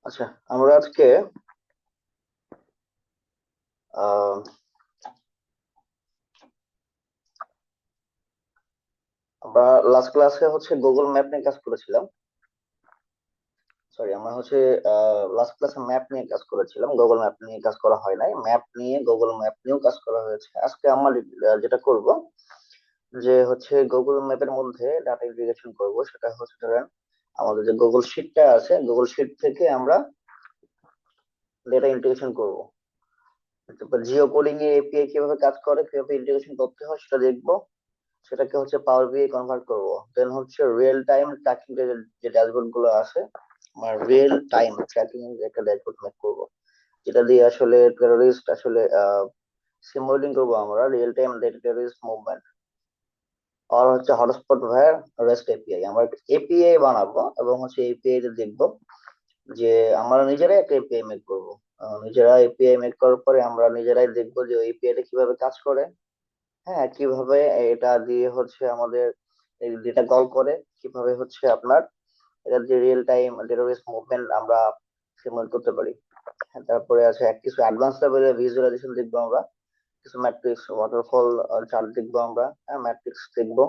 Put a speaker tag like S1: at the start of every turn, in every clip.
S1: আচ্ছা, আমরা আজকে আহ, আমরা লাস্ট ক্লাসে গুগল ম্যাপ নিয়ে কাজ করেছিলাম। সরি, আমরা লাস্ট ক্লাসে ম্যাপ নিয়ে কাজ করেছিলাম, গুগল ম্যাপ নিয়ে কাজ করা হয় নাই। ম্যাপ নিয়ে গুগল ম্যাপ নিয়েও কাজ করা হয়েছে। আজকে আমরা যেটা করব যে গুগল ম্যাপের মধ্যে ডাটা ইন্টিগ্রেশন করব। সেটা হচ্ছে ধরেন আমাদের যে গুগল শিটটা আছে, গুগল শিট থেকে আমরা ডেটা ইন্টিগ্রেশন করব। তারপর জিও কোডিং এ এপিআই কিভাবে কাজ করে, কিভাবে ইন্টিগ্রেশন করতে হয় সেটা দেখবো। সেটাকে পাওয়ার বিআই কনভার্ট করব। দেন রিয়েল টাইম ট্র্যাকিং যে ড্যাশবোর্ড গুলো আছে, আমার রিয়েল টাইম ট্র্যাকিং এর একটা ড্যাশবোর্ড মেক করব, যেটা দিয়ে টেরোরিস্ট সিমুলেটিং করব আমরা রিয়েল টাইম টেরোরিস্ট মুভমেন্ট। আর হটস্পট ভায়ার রেস্ট এপিআই, আমরা এপিআই বানাবো এবং এপিআই তে দেখবো যে আমরা নিজেরাই একটা এপিআই মেক করব। নিজেরা এপিআই মেক করার পরে আমরা নিজেরাই দেখবো যে এপিআই টা কিভাবে কাজ করে। হ্যাঁ, কিভাবে এটা দিয়ে আমাদের ডেটা কল করে, কিভাবে আপনার এটা যে রিয়েল টাইম টেরোরিস্ট মুভমেন্ট আমরা সিমুলেট করতে পারি। হ্যাঁ, তারপরে আছে কিছু অ্যাডভান্স লেভেলের ভিজুয়ালাইজেশন দেখবো আমরা, কিছু ম্যাট্রিক্স ওয়াটারফল চার্ট দেখবো আমরা। হ্যাঁ, ম্যাট্রিক্স দেখবো,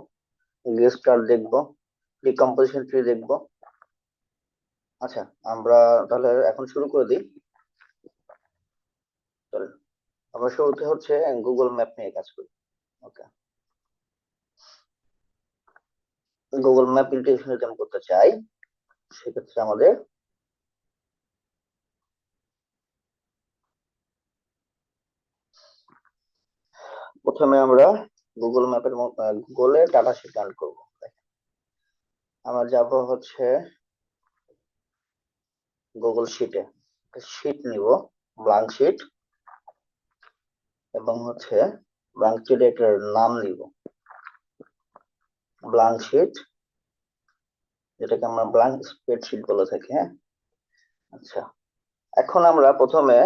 S1: গেস চার্ট দেখবো, ডিকম্পোজিশন ট্রি দেখবো। আচ্ছা, আমরা তাহলে এখন শুরু করে দিই। চলেন, আমরা শুরুতে গুগল ম্যাপ নিয়ে কাজ করি। ওকে, গুগল ম্যাপ ইন্টিগ্রেশন যদি আমি করতে চাই, সেক্ষেত্রে আমাদের প্রথমে আমরা গুগল ম্যাপের গুগলে ডাটা শিট রান করবো। আমরা যাব গুগল শিটে, শিট নিব, ব্ল্যাঙ্ক শিট। এবং ব্ল্যাঙ্ক শিটে এটার নাম নিব, ব্ল্যাঙ্ক শিট, যেটাকে আমরা ব্ল্যাঙ্ক স্প্রেডশিট বলে থাকি। হ্যাঁ, আচ্ছা, এখন আমরা প্রথমে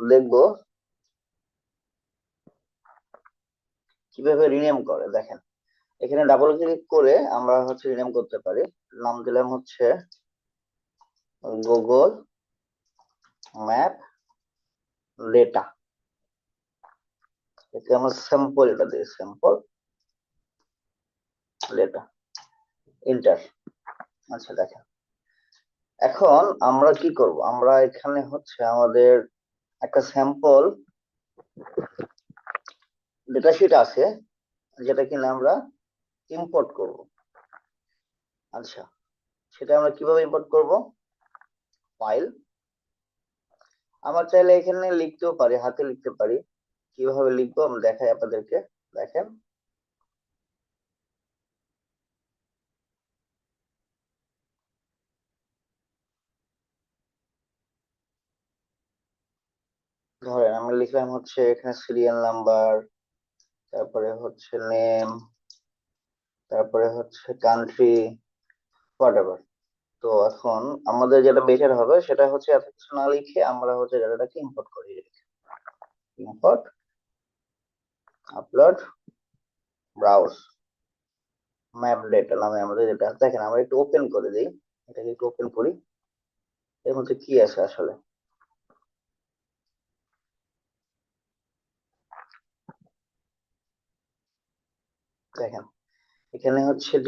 S1: দেখবো কিভাবে রিনেম করে। দেখেন, এখানে ডাবল ক্লিক করে আমরা রিনেম করতে পারি। নাম দিলাম গুগল ম্যাপ ডেটা। একে আমরা স্যাম্পল এটা দিই, স্যাম্পল ডেটা, ইন্টার। আচ্ছা, দেখেন, এখন আমরা কি করব, আমরা এখানে আমাদের একটা স্যাম্পল ডেটা শিট আছে, যেটা কিনা আমরা ইম্পোর্ট করব। আচ্ছা, সেটা আমরা কিভাবে ইম্পোর্ট করব? ফাইল, আমার চাইলে এখানে লিখতেও পারি, হাতে লিখতে পারি। কিভাবে লিখবো আমি দেখাই আপনাদেরকে। দেখেন, ধরেন আমি লিখলাম এখানে সিরিয়াল নাম্বার, তারপরে নেম, তারপরে কান্ট্রি, হোয়াটএভার। তো এখন আমাদের যেটা বেটার হবে সেটা এত কিছু না লিখে আমরা ডাটাটাকে ইম্পোর্ট করি। Import, upload, browse map data নামে আমাদের যেটা আছে। দেখেন, আমরা একটু ওপেন করে দিই, এটাকে একটু ওপেন করি, এর মধ্যে কি আছে আসলে। দেখেন, এখানে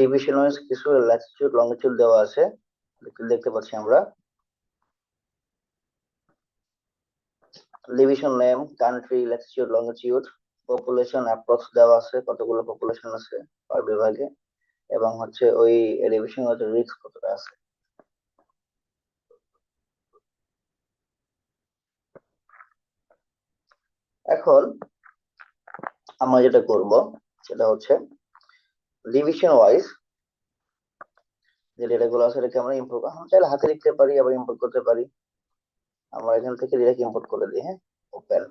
S1: ডিভিশন ওয়াইজ কিছু ল্যাটিটিউড লঙ্গিটিউড দেওয়া আছে, দেখতে পাচ্ছি আমরা। Division name, country, Latitude, longitude, population approx দেওয়া আছে, কতগুলো পপুলেশন আছে পার বিভাগে, এবং ওই ডিভিশন রিস্ক কতটা আছে। এখন আমরা যেটা করব সেটা ডিভিশন ওয়াইজ যে ডেটাগুলো আছে এটাকে আমরা ইম্পোর্ট, আমরা চাইলে হাতে লিখতে পারি, আবার ইম্পোর্ট করতে পারি। আমরা এখান থেকে ডিরেক্ট ইম্পোর্ট করে দিই। হ্যাঁ, ওপেন।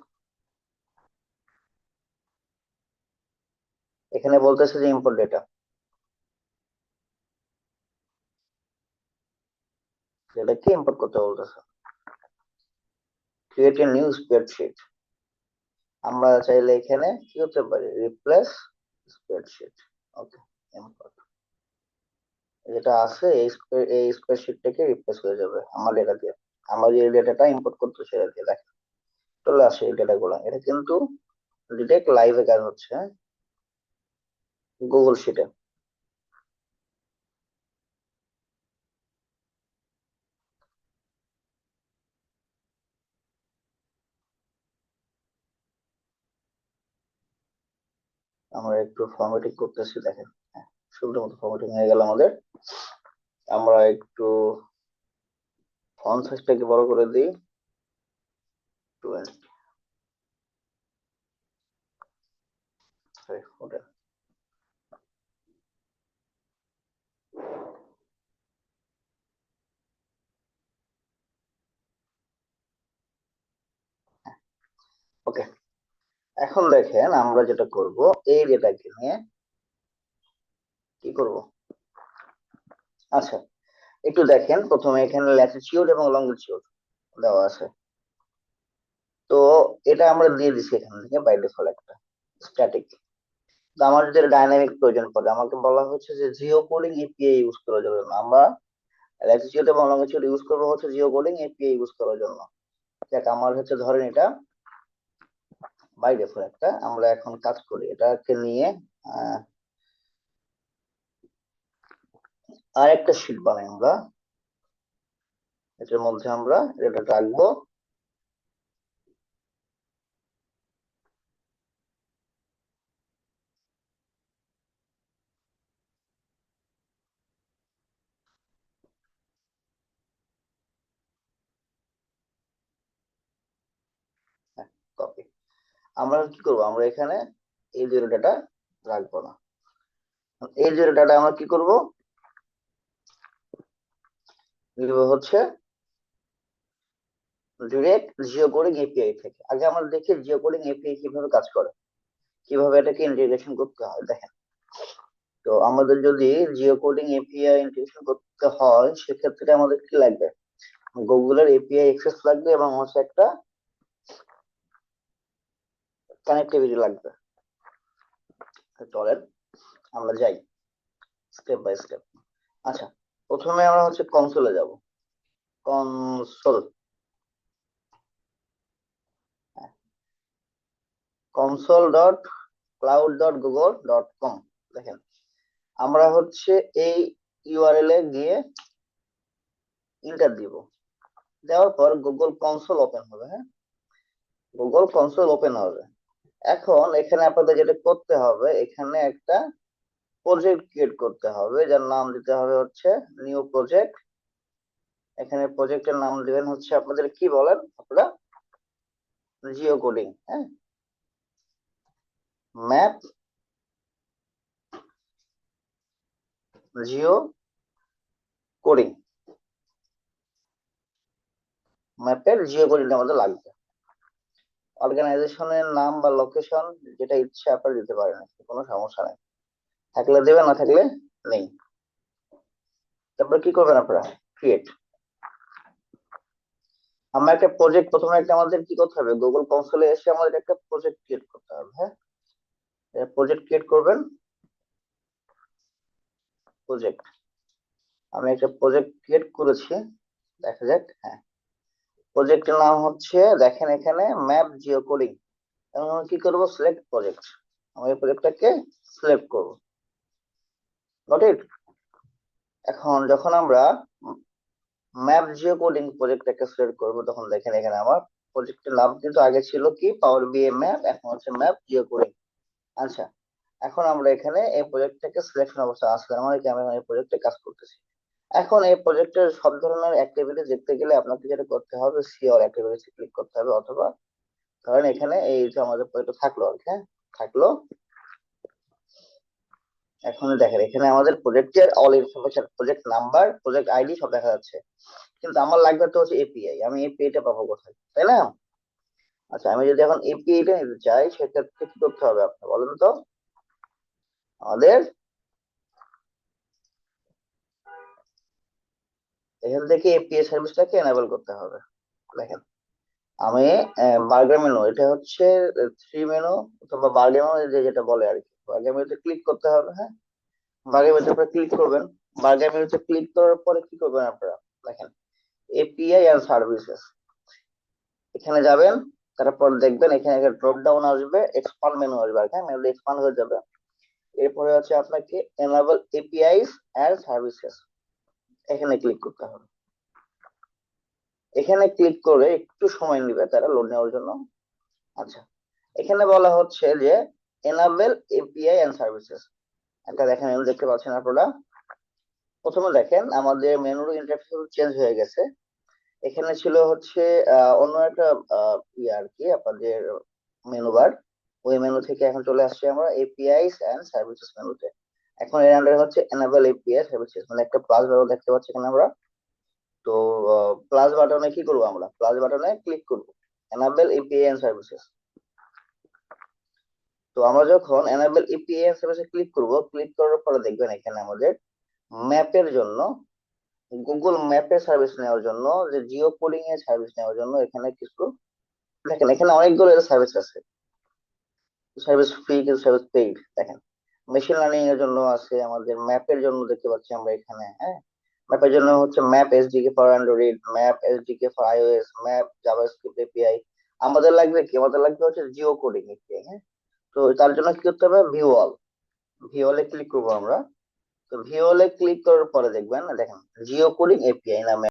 S1: এখানে বলতেছে যে ইম্পোর্ট ডেটা, এটাকে ইম্পোর্ট করতে বলতেছে। ক্রিয়েট এ নিউ স্প্রেডশিট, আমরা চাইলে এখানে কি করতে পারি, রিপ্লেস স্প্রেডশিট। ওকে, ইম্পোর্ট, যেটা আছে এই স্প্রেডশিটটাকে রিপ্লেস হয়ে যাবে আমার ডেটা দিয়ে। আমরা যে ডেটাটা ইম্পোর্ট করতে সেটা দিয়ে দেখেন চলে আসে এই ডেটাগুলো। এটা কিন্তু ডিরেক্ট লাইভে কাজ হচ্ছে গুগল শিটে। আমরা একটু ফরম্যাটিং করতেছি দেখেন। হ্যাঁ, সুন্দর মতো ফরম্যাটিং হয়ে গেল আমাদের। আমরা একটু ফন্ট সাইজটাকে বড় করে দিই 20। সরি, ওটা ওকে। এখন দেখেন আমরা যেটা করব, এই ডেটাকে নিয়ে কি করব। আচ্ছা, একটু দেখেন প্রথমে এখানে ল্যাটিটিউড এবং লঙ্গিটিউড দেওয়া আছে। তো এটা আমরা দিয়ে দিচ্ছি এখান থেকে বাই ডিফল্ট একটা স্ট্যাটিক। তো আমার যদি ডাইনামিক প্রয়োজন পড়ে, আমাকে বলা হচ্ছে যে জিও কোডিং এপিআই ইউজ করার জন্য। আমরা ল্যাটিটিউড এবং লঙ্গিটিউড ইউজ করবো হচ্ছে জিও কোডিং এপিআই ইউজ করার জন্য। দেখ আমার হচ্ছে ধরেন এটা বাই ডিফল্ট একটা, আমরা এখন কাজ করি এটাকে নিয়ে আহ, আর একটা শিট বানাই আমরা। এটার মধ্যে আমরা এটা রাখবো। কপি। আমরা কি করবো, আমরা এখানে এই জিরো ডাটা রাখবো না। এই জিরো ডাটা আমরা কি করব, নিব হচ্ছে ডিরেক্ট জিও কোডিং এপিআই থেকে। আগে আমরা দেখি জিও কোডিং এপিআই কিভাবে কাজ করে, কিভাবে এটাকে ইন্টিগ্রেশন করতে হয় দেখেন। তো আমাদের যদি জিও কোডিং এপিআই ইন্টিগ্রেশন করতে হয় সেক্ষেত্রে আমাদের কি লাগবে, গুগলের এপিআই অ্যাক্সেস লাগবে এবং হচ্ছে একটা কানেক্টিভিটি লাগবে। চলেন আমরা যাই স্টেপ বাই স্টেপ। আচ্ছা, প্রথমে আমরা হচ্ছে কনসোলে যাব। Console, console dot cloud dot Google dot com. দেখেন আমরা হচ্ছে এই ইউআরএল এ গিয়ে ইন্টার দিব। দেওয়ার পর গুগল কনসোল ওপেন হবে। হ্যাঁ, গুগল কনসোল ওপেন হবে। এখন এখানে আপনাদের যেটা করতে হবে, এখানে একটা প্রজেক্ট ক্রিয়েট করতে হবে যার নাম দিতে হবে হচ্ছে নিউ প্রজেক্ট। এখানে প্রজেক্টের নাম দিবেন হচ্ছে আপনাদের কি বলেন আপনারা, জিও কোডিং। হ্যাঁ, ম্যাপ জিও কোডিং, ম্যাপের জিও কোডিং আমাদের লাগবে। অর্গানাইজেশনের নাম বা লোকেশন যেটা ইচ্ছে আপনারা দিতে পারেন, কোনো সমস্যা নেই, থাকলে দেবেন না থাকলে নেই। তারপর কি করবেন আপনারা, ক্রিয়েট। আমরা একটা প্রজেক্ট প্রথমে একটা আমাদের কি করতে হবে, গুগল কনসোলে এসে আমাদের একটা প্রজেক্ট ক্রিয়েট করতে হবে। হ্যাঁ, প্রজেক্ট ক্রিয়েট করবেন। প্রজেক্ট, আমি একটা প্রজেক্ট ক্রিয়েট করেছি, দেখা যাক। হ্যাঁ, প্রজেক্টের নাম হচ্ছে দেখেন এখানে ম্যাপ জিও কোডিং। এবং আমি কি করবো, সিলেক্ট প্রজেক্ট। আমি এই প্রজেক্টটাকে সিলেক্ট করবো। Got it. এখন যখন আমরা ম্যাপ জিও কোডিং প্রজেক্টটাকে সিলেক্ট করবো তখন দেখেন এখানে আমার প্রজেক্টের নাম কিন্তু আগে ছিল কি পাওয়ার বিএ ম্যাপ, এখন হচ্ছে ম্যাপ জিও কোডিং। আচ্ছা, এখন আমরা এখানে এই প্রজেক্টটাকে সিলেকশন অবস্থা আসলে মানে কি আমি এই প্রজেক্টে কাজ করতেছি। এখন এই প্রজেক্টের সব ধরনের অ্যাক্টিভিটি দেখতে গেলে আপনাকে যেটা করতে হবে সিওর অ্যাক্টিভিটি ক্লিক করতে হবে, অথবা ধরেন এখানে এই যে আমাদের প্রজেক্ট থাকলো আর কি, হ্যাঁ থাকলো। এখন দেখেন এখানে আমাদের প্রজেক্টের all information, project number, project ID সব দেখা যাচ্ছে। কিন্তু আমার লাগবে তো হচ্ছে এপিআই, আমি এপিআইটা পাবো কোথায়, তাই না? আচ্ছা, আমি যদি এখন এপিআইটা নিতে চাই সেক্ষেত্রে কি করতে হবে আপনি বলেন তো। আমাদের এখান থেকে এপিআই সার্ভিসটাকে এনেবল করতে হবে। দেখেন আমি বার্গার মেনু, এটা হচ্ছে থ্রি মেনু অথবা বার্গার মেনু যে যেটা বলে আর কি, বার্গার মেনুতে ক্লিক করতে হবে। হ্যাঁ, বার্গার মেনুতে আপনি ক্লিক করবেন। বার্গার মেনুতে ক্লিক করার পরে কি করবেন আপনারা, দেখেন এপিআই এন্ড সার্ভিসেস, এখানে যাবেন। তারপর দেখবেন এখানে একটা ড্রপ ডাউন আসবে, এক্সপান্ড মেনু আসবে, হ্যাঁ মেনুটা এক্সপান্ড হয়ে যাবে। এরপরে হচ্ছে আপনাকে এনাবল এপিআইস এন্ড সার্ভিসেস, এখানে ক্লিক করতে হবে। এখানে ক্লিক করে একটু সময় নেবে তারা লোড নেওয়ার জন্য। আচ্ছা, এখানে বলা হচ্ছে যে এনাবেল এপিআই এন্ড সার্ভিসেস, একটা দেখেন মেনু দেখতে পাচ্ছেন আপনারা। প্রথমে দেখেন আমাদের মেনুর ইন্টারফেস চেঞ্জ হয়ে গেছে। এখানে ছিল হচ্ছে অন্য একটা ইয়ে আর কি আপনাদের মেনু বার, ওই মেনু থেকে এখন চলে আসছে আমরা এপিআইস এন্ড সার্ভিসেস মেনুতে। এখন এর আন্ডারে হচ্ছে এনাবেল এপিআই সার্ভিসেস, মানে একটা প্লাস বাটন দেখতে পাচ্ছি এখানে আমরা। তো প্লাস বাটনে কি করবো, আমরা প্লাস বাটনে ক্লিক করব, এনাবেল এপিআই এন্ড সার্ভিসেস। তো আমরা যখন এনাবেল এপিআই এন্ড সার্ভিসে ক্লিক করব, ক্লিক করার পরে দেখবেন এখানে আমাদের ম্যাপের জন্য, গুগল ম্যাপের সার্ভিস নেওয়ার জন্য, যে জিও কোডিং এর সার্ভিস নেওয়ার জন্য এখানে কিছু, দেখেন এখানে অনেকগুলো সার্ভিস আছে, সার্ভিস ফ্রি কিছু সার্ভিস পেইড। দেখেন মেশিন লার্নিং এর জন্য আছে, আমাদের ম্যাপের জন্য দেখতে পাচ্ছি আমরা এখানে, হ্যাঁ ম্যাপের জন্য হচ্ছে map SDK for Android, map SDK for iOS, map JavaScript API. আমাদের লাগবে কি, আমাদের লাগবে হচ্ছে জিও কোডিং এপিআই, হ্যাঁ। তো তার জন্য কি করতে হবে, ভিউ অল, ভিউ অলে ক্লিক করবো আমরা। তো ভিউ অলে ক্লিক করার পরে দেখবেন, দেখেন জিও কোডিং এপিআই নামে